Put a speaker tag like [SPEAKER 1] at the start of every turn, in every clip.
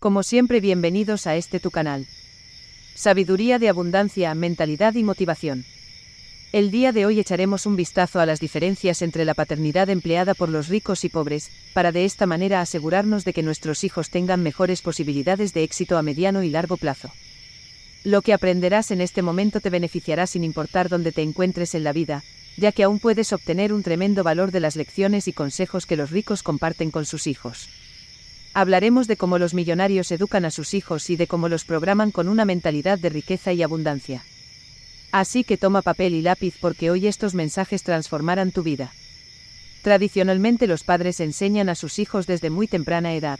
[SPEAKER 1] Como siempre, bienvenidos a tu canal. Sabiduría de abundancia, mentalidad y motivación. El día de hoy echaremos un vistazo a las diferencias entre la paternidad empleada por los ricos y pobres, para de esta manera asegurarnos de que nuestros hijos tengan mejores posibilidades de éxito a mediano y largo plazo. Lo que aprenderás en este momento te beneficiará sin importar dónde te encuentres en la vida, ya que aún puedes obtener un tremendo valor de las lecciones y consejos que los ricos comparten con sus hijos. Hablaremos de cómo los millonarios educan a sus hijos y de cómo los programan con una mentalidad de riqueza y abundancia. Así que toma papel y lápiz porque hoy estos mensajes transformarán tu vida. Tradicionalmente los padres enseñan a sus hijos desde muy temprana edad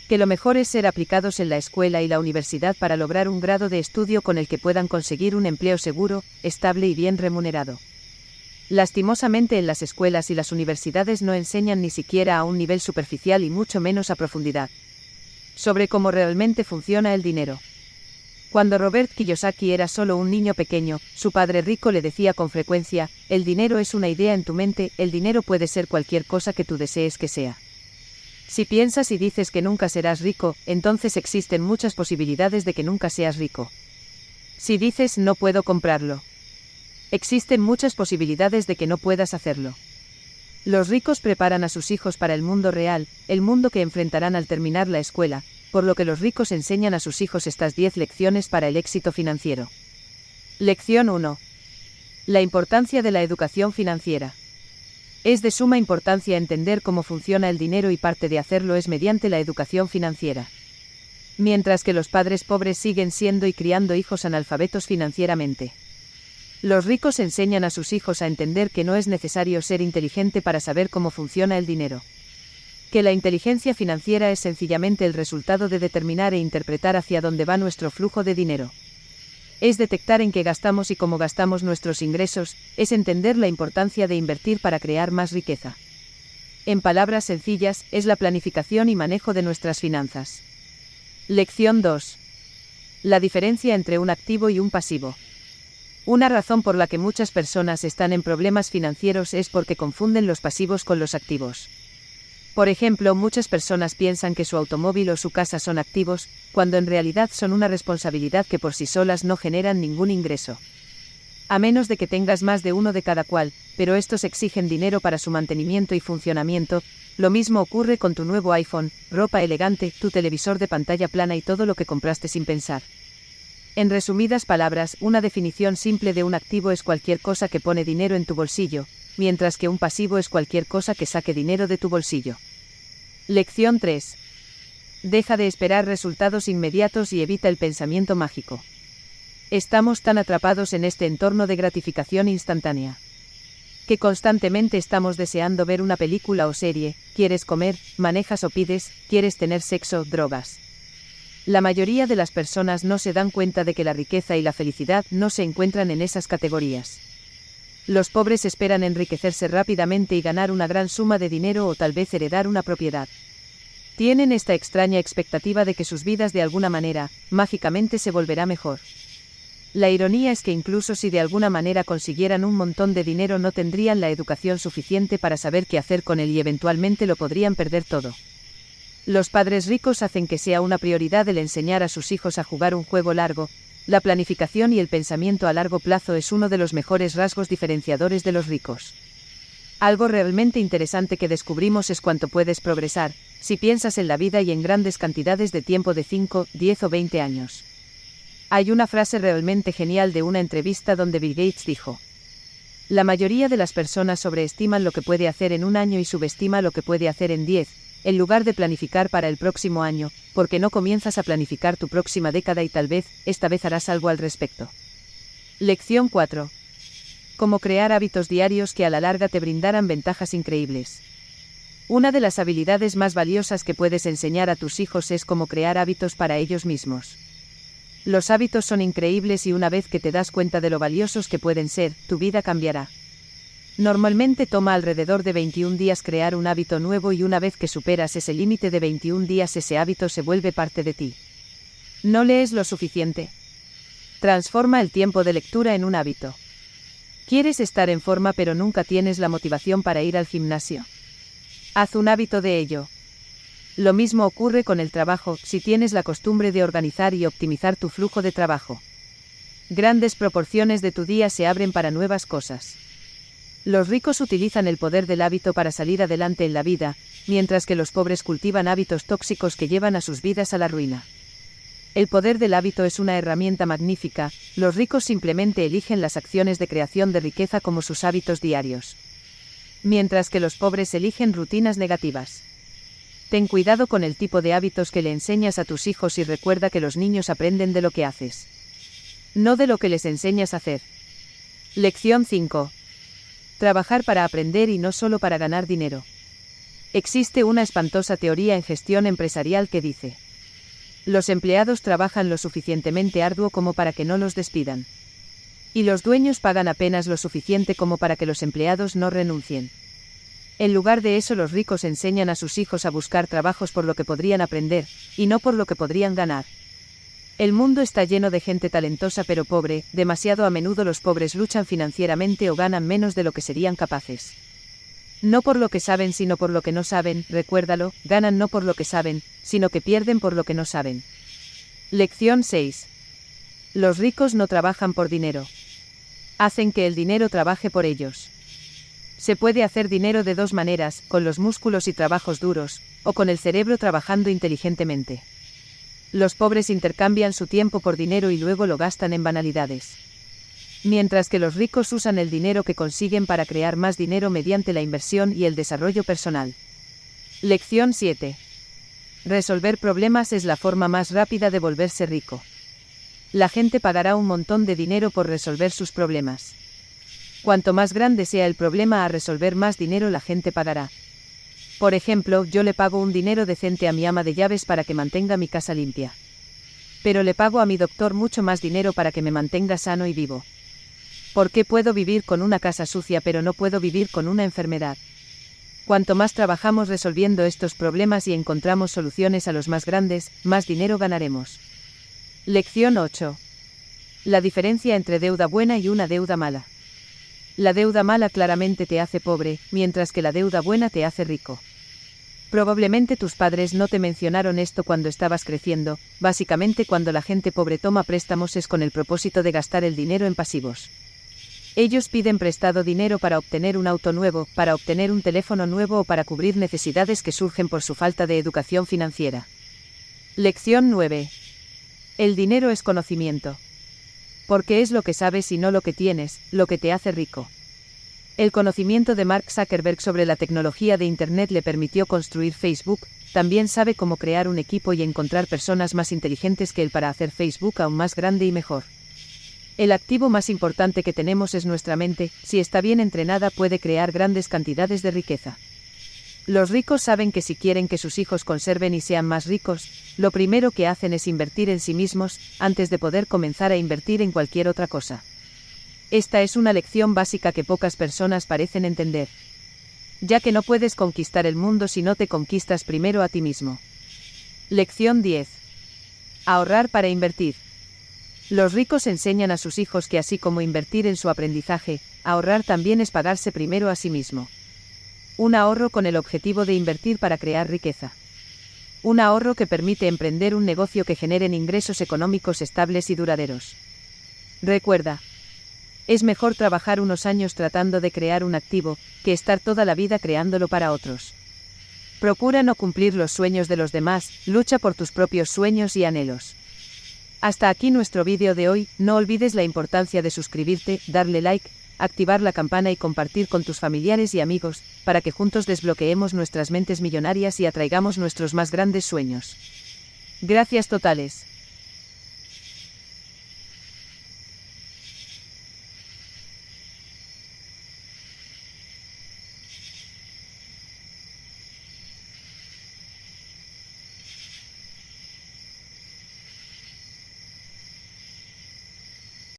[SPEAKER 1] que lo mejor es ser aplicados en la escuela y la universidad para lograr un grado de estudio con el que puedan conseguir un empleo seguro, estable y bien remunerado. Lastimosamente en las escuelas y las universidades no enseñan ni siquiera a un nivel superficial y mucho menos a profundidad sobre cómo realmente funciona el dinero. Cuando Robert Kiyosaki era solo un niño pequeño, su padre rico le decía con frecuencia: el dinero es una idea en tu mente, el dinero puede ser cualquier cosa que tú desees que sea. Si piensas y dices que nunca serás rico, entonces existen muchas posibilidades de que nunca seas rico. Si dices no puedo comprarlo, existen muchas posibilidades de que no puedas hacerlo. Los ricos preparan a sus hijos para el mundo real, el mundo que enfrentarán al terminar la escuela, por lo que los ricos enseñan a sus hijos estas 10 lecciones para el éxito financiero. Lección 1. La importancia de la educación financiera. Es de suma importancia entender cómo funciona el dinero y parte de hacerlo es mediante la educación financiera. Mientras que los padres pobres siguen siendo y criando hijos analfabetos financieramente, los ricos enseñan a sus hijos a entender que no es necesario ser inteligente para saber cómo funciona el dinero. Que la inteligencia financiera es sencillamente el resultado de determinar e interpretar hacia dónde va nuestro flujo de dinero. Es detectar en qué gastamos y cómo gastamos nuestros ingresos, es entender la importancia de invertir para crear más riqueza. En palabras sencillas, es la planificación y manejo de nuestras finanzas. Lección 2. La diferencia entre un activo y un pasivo. Una razón por la que muchas personas están en problemas financieros es porque confunden los pasivos con los activos. Por ejemplo, muchas personas piensan que su automóvil o su casa son activos, cuando en realidad son una responsabilidad que por sí solas no generan ningún ingreso. A menos de que tengas más de uno de cada cual, pero estos exigen dinero para su mantenimiento y funcionamiento. Lo mismo ocurre con tu nuevo iPhone, ropa elegante, tu televisor de pantalla plana y todo lo que compraste sin pensar. En resumidas palabras, una definición simple de un activo es cualquier cosa que pone dinero en tu bolsillo, mientras que un pasivo es cualquier cosa que saque dinero de tu bolsillo. Lección 3. Deja de esperar resultados inmediatos y evita el pensamiento mágico. Estamos tan atrapados en este entorno de gratificación instantánea que constantemente estamos deseando ver una película o serie, quieres comer, manejas o pides, quieres tener sexo, drogas. La mayoría de las personas no se dan cuenta de que la riqueza y la felicidad no se encuentran en esas categorías. Los pobres esperan enriquecerse rápidamente y ganar una gran suma de dinero o tal vez heredar una propiedad. Tienen esta extraña expectativa de que sus vidas de alguna manera, mágicamente se volverá mejor. La ironía es que incluso si de alguna manera consiguieran un montón de dinero no tendrían la educación suficiente para saber qué hacer con él y eventualmente lo podrían perder todo. Los padres ricos hacen que sea una prioridad el enseñar a sus hijos a jugar un juego largo. La planificación y el pensamiento a largo plazo es uno de los mejores rasgos diferenciadores de los ricos. Algo realmente interesante que descubrimos es cuánto puedes progresar, si piensas en la vida y en grandes cantidades de tiempo de 5, 10 o 20 años. Hay una frase realmente genial de una entrevista donde Bill Gates dijo: la mayoría de las personas sobreestiman lo que puede hacer en un año y subestima lo que puede hacer en 10. En lugar de planificar para el próximo año, ¿por qué no comienzas a planificar tu próxima década y tal vez, esta vez harás algo al respecto? Lección 4. Cómo crear hábitos diarios que a la larga te brindarán ventajas increíbles. Una de las habilidades más valiosas que puedes enseñar a tus hijos es cómo crear hábitos para ellos mismos. Los hábitos son increíbles y una vez que te das cuenta de lo valiosos que pueden ser, tu vida cambiará. Normalmente toma alrededor de 21 días crear un hábito nuevo y una vez que superas ese límite de 21 días ese hábito se vuelve parte de ti. ¿No lees lo suficiente? Transforma el tiempo de lectura en un hábito. ¿Quieres estar en forma pero nunca tienes la motivación para ir al gimnasio? Haz un hábito de ello. Lo mismo ocurre con el trabajo, si tienes la costumbre de organizar y optimizar tu flujo de trabajo. Grandes proporciones de tu día se abren para nuevas cosas. Los ricos utilizan el poder del hábito para salir adelante en la vida, mientras que los pobres cultivan hábitos tóxicos que llevan a sus vidas a la ruina. El poder del hábito es una herramienta magnífica, los ricos simplemente eligen las acciones de creación de riqueza como sus hábitos diarios. Mientras que los pobres eligen rutinas negativas. Ten cuidado con el tipo de hábitos que le enseñas a tus hijos y recuerda que los niños aprenden de lo que haces. No de lo que les enseñas a hacer. Lección 5. Trabajar para aprender y no solo para ganar dinero. Existe una espantosa teoría en gestión empresarial que dice: los empleados trabajan lo suficientemente arduo como para que no los despidan. Y los dueños pagan apenas lo suficiente como para que los empleados no renuncien. En lugar de eso, los ricos enseñan a sus hijos a buscar trabajos por lo que podrían aprender, y no por lo que podrían ganar. El mundo está lleno de gente talentosa pero pobre, demasiado a menudo los pobres luchan financieramente o ganan menos de lo que serían capaces. No por lo que saben sino por lo que no saben, recuérdalo, ganan no por lo que saben, sino que pierden por lo que no saben. Lección 6. Los ricos no trabajan por dinero. Hacen que el dinero trabaje por ellos. Se puede hacer dinero de dos maneras, con los músculos y trabajos duros, o con el cerebro trabajando inteligentemente. Los pobres intercambian su tiempo por dinero y luego lo gastan en banalidades. Mientras que los ricos usan el dinero que consiguen para crear más dinero mediante la inversión y el desarrollo personal. Lección 7. Resolver problemas es la forma más rápida de volverse rico. La gente pagará un montón de dinero por resolver sus problemas. Cuanto más grande sea el problema a resolver, más dinero la gente pagará. Por ejemplo, yo le pago un dinero decente a mi ama de llaves para que mantenga mi casa limpia. Pero le pago a mi doctor mucho más dinero para que me mantenga sano y vivo. ¿Por qué puedo vivir con una casa sucia pero no puedo vivir con una enfermedad? Cuanto más trabajamos resolviendo estos problemas y encontramos soluciones a los más grandes, más dinero ganaremos. Lección 8. La diferencia entre deuda buena y una deuda mala. La deuda mala claramente te hace pobre, mientras que la deuda buena te hace rico. Probablemente tus padres no te mencionaron esto cuando estabas creciendo, básicamente cuando la gente pobre toma préstamos es con el propósito de gastar el dinero en pasivos. Ellos piden prestado dinero para obtener un auto nuevo, para obtener un teléfono nuevo o para cubrir necesidades que surgen por su falta de educación financiera. Lección 9. El dinero es conocimiento. Porque es lo que sabes y no lo que tienes, lo que te hace rico. El conocimiento de Mark Zuckerberg sobre la tecnología de Internet le permitió construir Facebook, también sabe cómo crear un equipo y encontrar personas más inteligentes que él para hacer Facebook aún más grande y mejor. El activo más importante que tenemos es nuestra mente, si está bien entrenada puede crear grandes cantidades de riqueza. Los ricos saben que si quieren que sus hijos conserven y sean más ricos, lo primero que hacen es invertir en sí mismos, antes de poder comenzar a invertir en cualquier otra cosa. Esta es una lección básica que pocas personas parecen entender. Ya que no puedes conquistar el mundo si no te conquistas primero a ti mismo. Lección 10. Ahorrar para invertir. Los ricos enseñan a sus hijos que así como invertir en su aprendizaje, ahorrar también es pagarse primero a sí mismo. Un ahorro con el objetivo de invertir para crear riqueza. Un ahorro que permite emprender un negocio que generen ingresos económicos estables y duraderos. Recuerda, es mejor trabajar unos años tratando de crear un activo, que estar toda la vida creándolo para otros. Procura no cumplir los sueños de los demás, lucha por tus propios sueños y anhelos. Hasta aquí nuestro vídeo de hoy, no olvides la importancia de suscribirte, darle like, activar la campana y compartir con tus familiares y amigos, para que juntos desbloqueemos nuestras mentes millonarias y atraigamos nuestros más grandes sueños. Gracias totales.